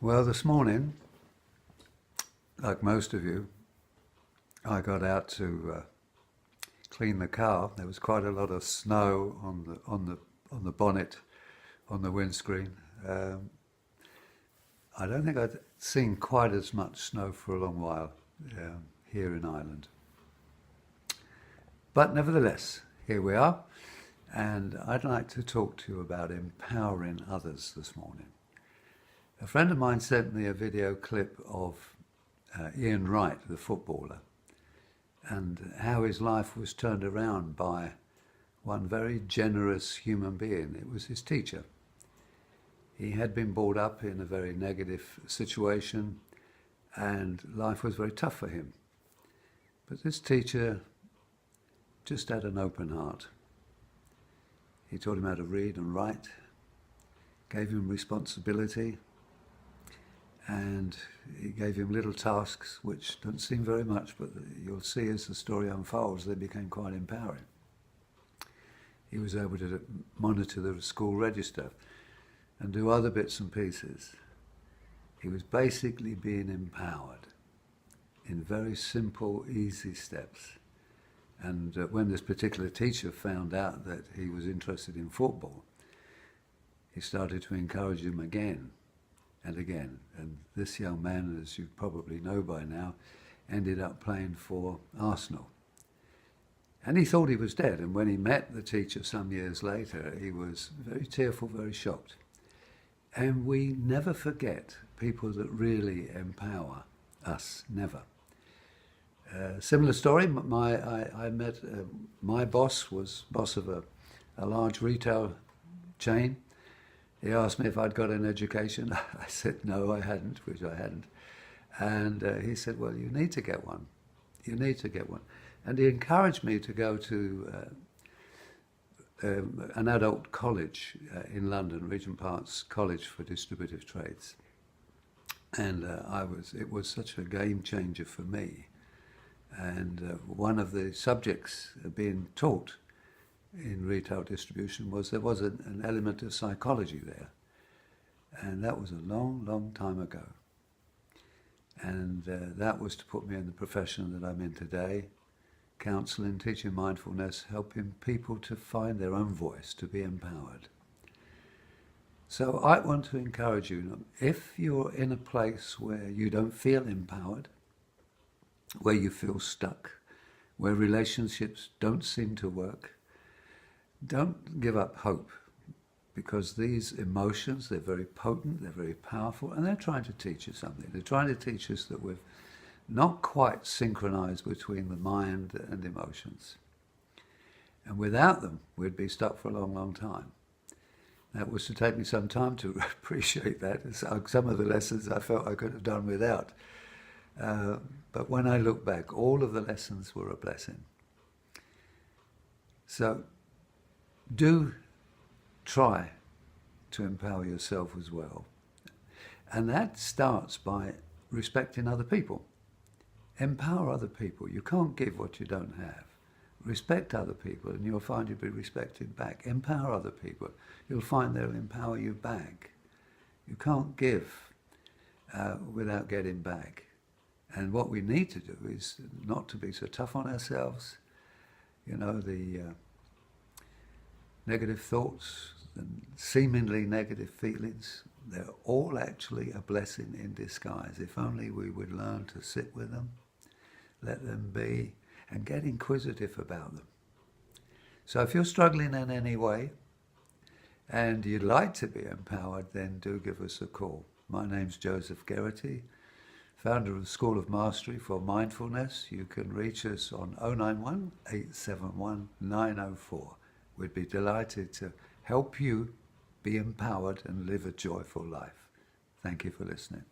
Well, this morning, like most of you, I got out to clean the car. There was quite a lot of snow on the bonnet, on the windscreen. I don't think I'd seen quite as much snow for a long while here in Ireland. But nevertheless, here we are, and I'd like to talk to you about empowering others this morning. A friend of mine sent me a video clip of Wright, the footballer, and how his life was turned around by one very generous human being. It was his teacher. He had been brought up in a very negative situation, and life was very tough for him. But this teacher just had an open heart. He taught him how to read and write, gave him responsibility, and he gave him little tasks which don't seem very much, but you'll see as the story unfolds, they became quite empowering. He was able to monitor the school register and do other bits and pieces. He was basically being empowered in very simple, easy steps. And when this particular teacher found out that he was interested in football, he started to encourage him again and again. And this young man, as you probably know by now, ended up playing for Arsenal. And he thought he was dead. And when he met the teacher some years later, he was very tearful, very shocked. And we never forget people that really empower us, never. Similar story, I met, my boss was boss of a large retail chain. He asked me if I'd got an education. I said no, I hadn't, which I hadn't. And he said, well, you need to get one. You need to get one. And he encouraged me to go to an adult college in London, Regent Park's College for Distributive Trades. And it was such a game changer for me. And one of the subjects being taught in retail distribution was there was an element of psychology there. And that was a long, long time ago. And that was to put me in the profession that I'm in today, counseling, teaching mindfulness, helping people to find their own voice, to be empowered. So I want to encourage you, if you're in a place where you don't feel empowered, where you feel stuck, where relationships don't seem to work, don't give up hope, because these emotions, they're very potent, they're very powerful, and they're trying to teach us something. They're trying to teach us that we've not quite synchronized between the mind and emotions. And without them, we'd be stuck for a long, long time. That was to take me some time to appreciate that. Some of the lessons I felt I could have done without. But when I look back, all of the lessons were a blessing. So do try to empower yourself as well. And that starts by respecting other people. Empower other people. You can't give what you don't have. Respect other people and you'll find you'll be respected back. Empower other people. You'll find they'll empower you back. You can't give without getting back. And what we need to do is not to be so tough on ourselves. You know, the negative thoughts and seemingly negative feelings, they're all actually a blessing in disguise. If only we would learn to sit with them, let them be, and get inquisitive about them. So if you're struggling in any way and you'd like to be empowered, then do give us a call. My name's Joseph Geraghty, founder of the School of Mastery for Mindfulness. You can reach us on 091 871 904. We'd be delighted to help you be empowered and live a joyful life. Thank you for listening.